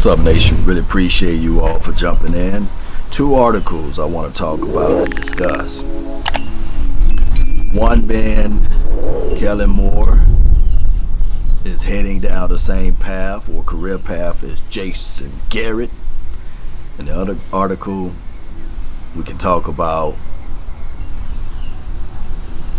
What's up, nation? Really appreciate you all for jumping in. Two articles I want to talk about and discuss. One being Kellen Moore is heading down the same path or career path as Jason Garrett. And the other article we can talk about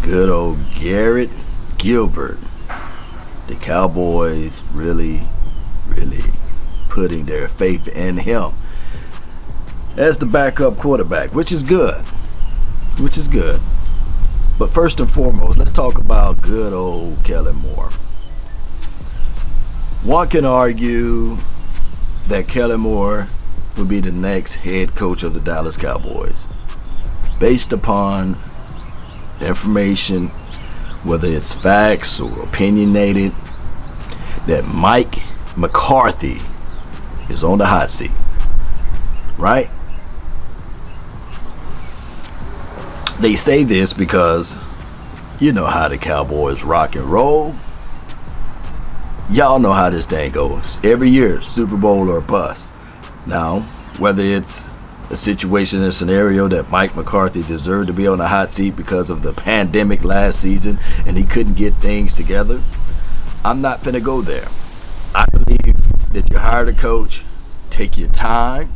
good old Gilbert. The Cowboys really putting their faith in him as the backup quarterback, which is good. But first and foremost, let's talk about good old Kellen Moore. One can argue that Kellen Moore would be the next head coach of the Dallas Cowboys based upon information, whether it's facts or opinionated, that Mike McCarthy is on the hot seat, right? They say this because you know how the Cowboys rock and roll. Y'all know how this thing goes. Every year, Super Bowl or bust. Now, whether it's a situation and scenario that Mike McCarthy deserved to be on the hot seat because of the pandemic last season and he couldn't get things together, I'm not finna go there. I believe that you hired a coach, take your time,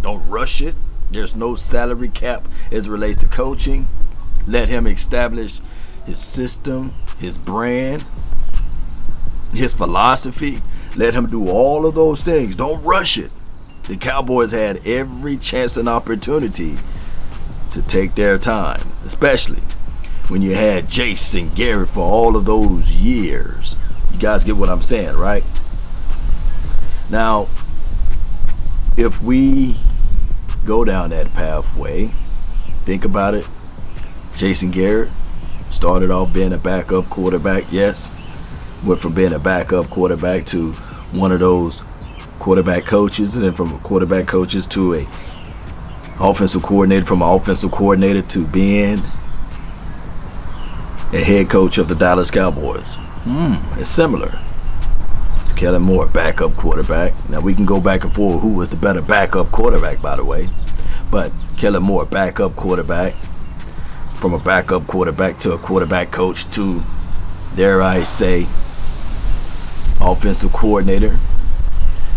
don't rush it. There's no salary cap as it relates to coaching. Let him establish his system, his brand, his philosophy. Let him do all of those things. Don't rush it. The Cowboys had every chance and opportunity to take their time, especially when you had Jason Garrett for all of those years. You guys get what I'm saying, right? Now, if we go down that pathway, think about it. Jason Garrett started off being a backup quarterback, yes. Went from being a backup quarterback to one of those quarterback coaches, and then from quarterback coaches to a offensive coordinator, from an offensive coordinator to being a head coach of the Dallas Cowboys. It's similar. Kellen Moore, backup quarterback. Now we can go back and forth who was the better backup quarterback, by the way. But Kellen Moore, backup quarterback, from a backup quarterback to a quarterback coach to, dare I say, offensive coordinator.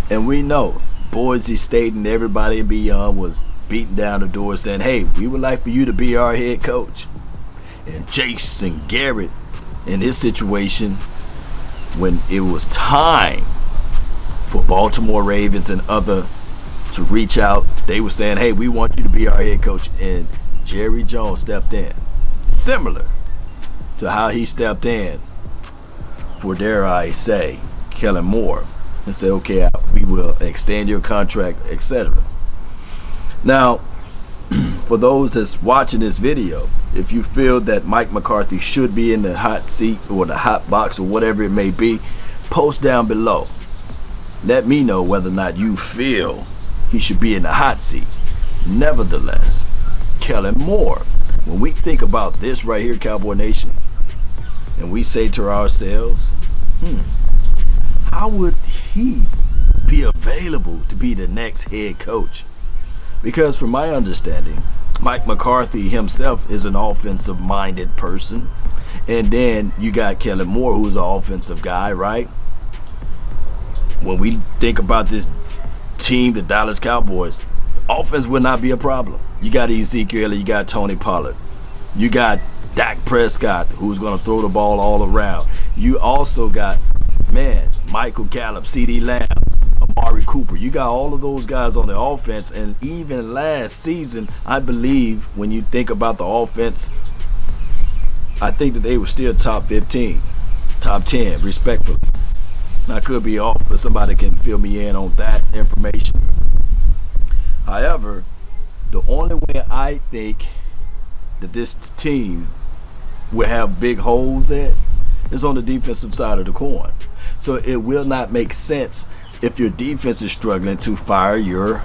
And we know Boise State and everybody beyond was beating down the door saying, hey, we would like for you to be our head coach. And Jason Garrett, in his situation, when it was time for Baltimore Ravens and other to reach out, they were saying, hey, we want you to be our head coach. And Jerry Jones stepped in. Similar to how he stepped in for, dare I say, Kellen Moore, and said, okay, we will extend your contract, etc. Now, for those that's watching this video, if you feel that Mike McCarthy should be in the hot seat or the hot box or whatever it may be, post down below. Let me know whether or not you feel he should be in the hot seat. Nevertheless, Kellen Moore, when we think about this right here, Cowboy Nation, and we say to ourselves, how would he be available to be the next head coach? Because from my understanding, Mike McCarthy himself is an offensive-minded person. And then you got Kellen Moore, who's an offensive guy, right? When we think about this team, the Dallas Cowboys, offense would not be a problem. You got Ezekiel, you got Tony Pollard. You got Dak Prescott, who's going to throw the ball all around. You also got, Michael Gallup, C.D. Lamb, Amari Cooper. You got all of those guys on the offense. And even last season, I believe when you think about the offense, I think that they were still top 15, top 10, respectfully. I could be off, but somebody can fill me in on that information. However, the only way I think that this team will have big holes at is on the defensive side of the coin. So it will not make sense if your defense is struggling to fire your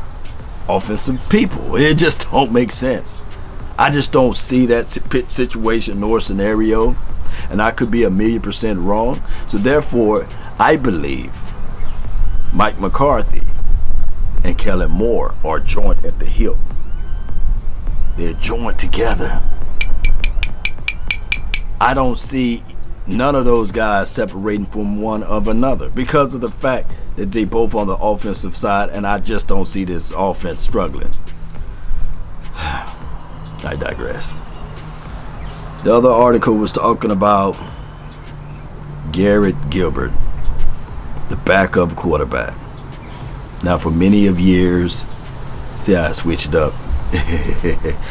offensive people. It just don't make sense. I just don't see that situation nor scenario, and I could be 1,000,000% wrong. So therefore, I believe Mike McCarthy and Kellen Moore are joint at the hip. They're joined together. I don't see none of those guys separating from one of another because of the fact that they both on the offensive side, and I just don't see this offense struggling. I digress. The other article was talking about Garrett Gilbert, the backup quarterback. Now, for many of years, see how I switched up.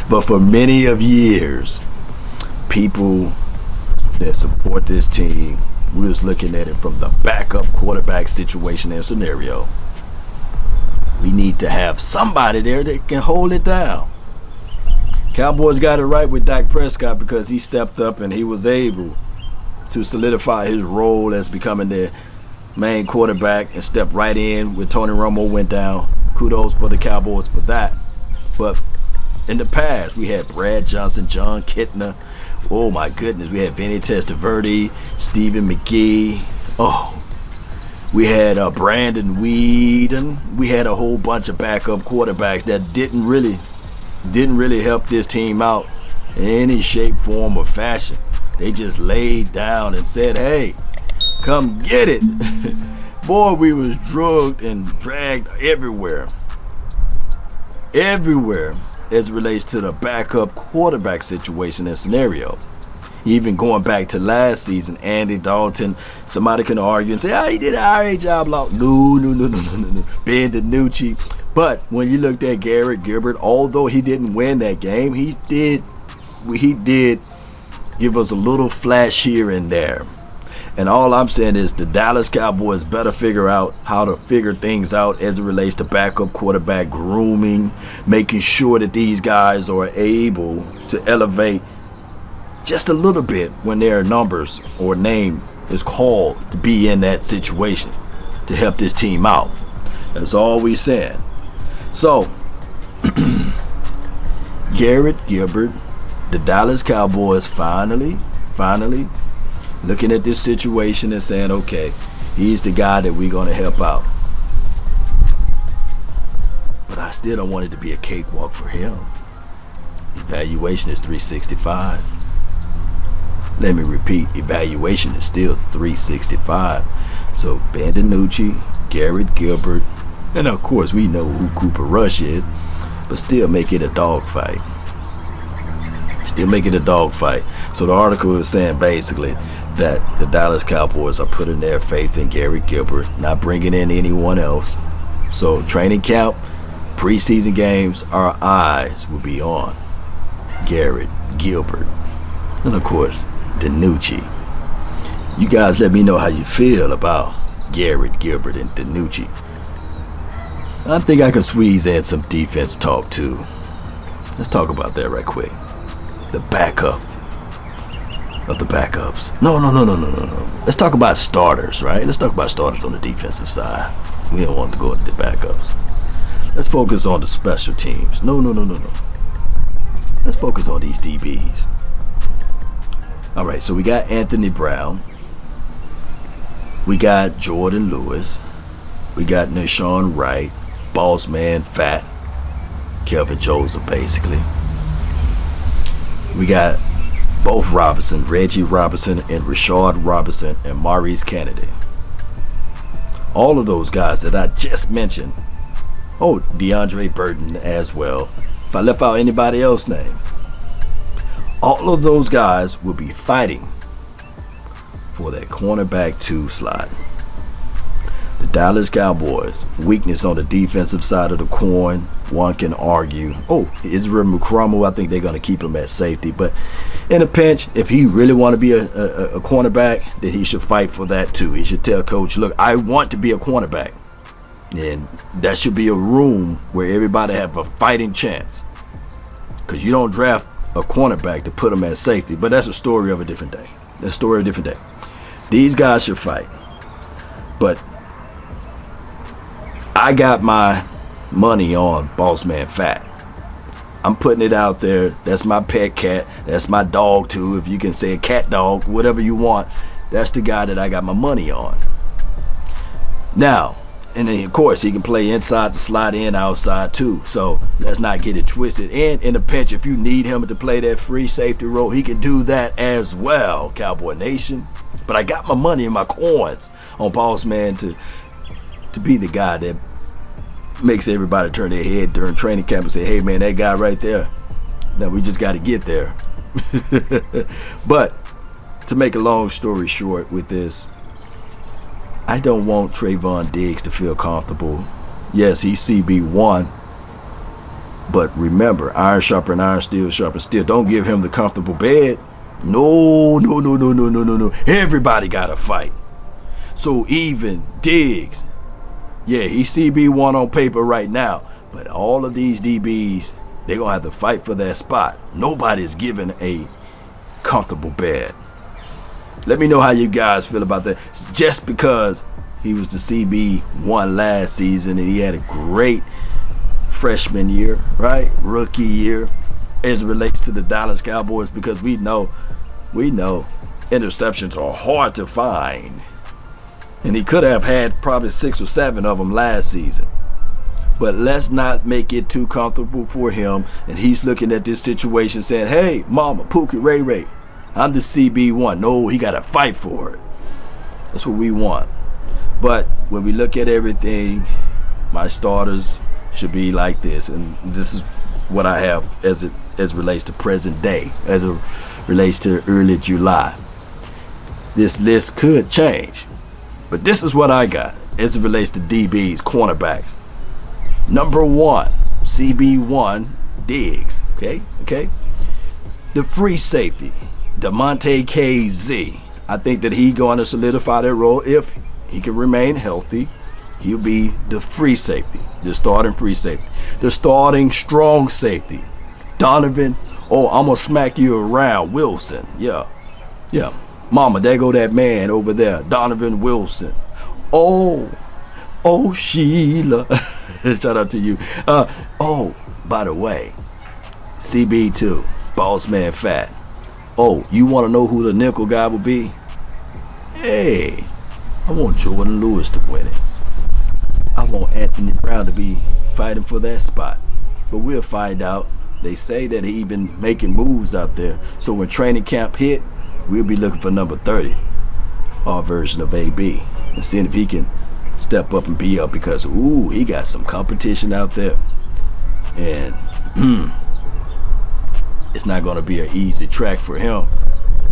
But for many of years, people that support this team, we was looking at it from the backup quarterback situation and scenario. We need to have somebody there that can hold it down. Cowboys got it right with Dak Prescott because he stepped up and he was able to solidify his role as becoming the main quarterback and step right in when Tony Romo went down. Kudos for the Cowboys for that. But in the past, we had Brad Johnson, John Kitna. Oh my goodness, we had Vinny Testaverde, Stephen McGee. Oh, we had Brandon Weeden. We had a whole bunch of backup quarterbacks that didn't really help this team out in any shape, form, or fashion. They just laid down and said, hey, come get it. Boy, we was drugged and dragged everywhere as it relates to the backup quarterback situation and scenario. Even going back to last season, Andy Dalton, somebody can argue and say, he did an alright job. No. Ben DiNucci. But when you looked at Garrett Gilbert, although he didn't win that game, he did give us a little flash here and there. And all I'm saying is the Dallas Cowboys better figure out how to figure things out as it relates to backup quarterback grooming, making sure that these guys are able to elevate just a little bit when their numbers or name is called to be in that situation to help this team out. That's all we saying. So, Garrett Gilbert, the Dallas Cowboys finally looking at this situation and saying, okay, he's the guy that we're going to help out. But I still don't want it to be a cakewalk for him. Evaluation is 365. Let me repeat, evaluation is still 365. So Ben DiNucci, Garrett Gilbert, and of course we know who Cooper Rush is, but still make it a dogfight. So the article is saying basically that the Dallas Cowboys are putting their faith in Garrett Gilbert, not bringing in anyone else. So training camp, preseason games, our eyes will be on Garrett Gilbert. And of course, DiNucci. You guys let me know how you feel about Garrett Gilbert and DiNucci. I think I can squeeze in some defense talk too. Let's talk about that right quick. The backup of the backups. No. Let's talk about starters, right? Let's talk about starters on the defensive side. We don't want to go into the backups. Let's focus on the special teams. No. Let's focus on these DBs. All right, so we got Anthony Brown. We got Jordan Lewis. We got Nashawn Wright, Boss Man Fat, Kelvin Joseph, basically. We got both Robinson, Reggie Robinson and Rashard Robinson and Maurice Kennedy. All of those guys that I just mentioned. Oh, DeAndre Burton as well. If I left out anybody else's name. All of those guys will be fighting for that cornerback 2 slot. The Dallas Cowboys, weakness on the defensive side of the coin, one can argue. Oh, Israel McCrummel, I think they're going to keep him at safety. But in a pinch, if he really want to be a cornerback, then he should fight for that too. He should tell coach, look, I want to be a cornerback. And that should be a room where everybody have a fighting chance. Because you don't draft a cornerback to put him at safety. But that's a story of a different day. These guys should fight. But I got my money on Boss Man Fat. I'm putting it out there. That's my pet cat. That's my dog too, if you can say a cat dog, whatever you want. That's the guy that I got my money on. Now, And then, of course, he can play inside to slide in, outside, too. So let's not get it twisted. And in the pinch, if you need him to play that free safety role, he can do that as well, Cowboy Nation. But I got my money and my coins on Boss Man to be the guy that makes everybody turn their head during training camp and say, hey, man, that guy right there. Now, we just got to get there. But to make a long story short with this, I don't want Trayvon Diggs to feel comfortable. Yes, he's CB1. But remember, iron sharpen iron, steel sharpen steel. Don't give him the comfortable bed. No. Everybody got to fight. So even Diggs, yeah, he's CB1 on paper right now. But all of these DBs, they're going to have to fight for that spot. Nobody's given a comfortable bed. Let me know how you guys feel about that. Just because he was the CB1 last season and he had a great freshman year, right? Rookie year, as it relates to the Dallas Cowboys, because we know interceptions are hard to find. And he could have had probably 6 or 7 of them last season. But let's not make it too comfortable for him. And he's looking at this situation saying, hey, mama, Pookie, Ray, I'm the CB1. No, he got to fight for it. That's what we want. But when we look at everything, my starters should be like this. And this is what I have as it relates to present day, as it relates to early July. This list could change. But this is what I got as it relates to DBs, cornerbacks. Number 1, CB1, Diggs. Okay. The free safety, DeMonte KZ. I think that he's going to solidify that role if he can remain healthy. He'll be the free safety, the starting free safety, the starting strong safety. Donovan, I'm going to smack you around. Wilson, yeah. Mama, there go that man over there, Donovan Wilson. Oh, Sheila. Shout out to you. By the way, CB2, Boss Man Fat. You want to know who the nickel guy will be? Hey, I want Jordan Lewis to win it. I want Anthony Brown to be fighting for that spot. But we'll find out. They say that he been making moves out there. So when training camp hit, we'll be looking for number 30, our version of AB, and seeing if he can step up and be up, because he got some competition out there. And it's not going to be an easy track for him,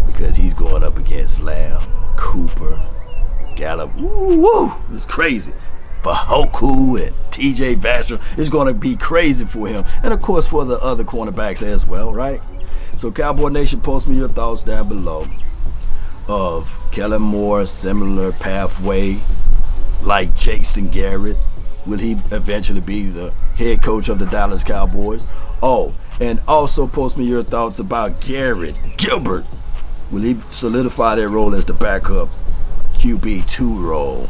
because he's going up against Lamb, Cooper, Gallup. It's crazy. Fahoku and TJ Vasher. It's going to be crazy for him, and of course for the other cornerbacks as well, right? So Cowboy Nation, post me your thoughts down below of Kellen Moore, similar pathway like Jason Garrett. Will he eventually be the head coach of the Dallas Cowboys? And also post me your thoughts about Gilbert. Will he solidify that role as the backup QB2 role?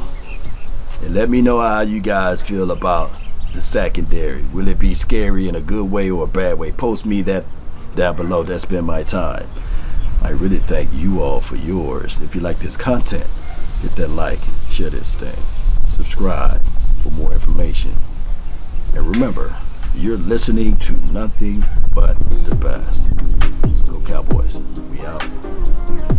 And let me know how you guys feel about the secondary. Will it be scary in a good way or a bad way? Post me that down below. That's been my time. I really thank you all for yours. If you like this content, hit that like, share this thing, subscribe for more information. And remember, you're listening to nothing but the best. Go Cowboys. We out.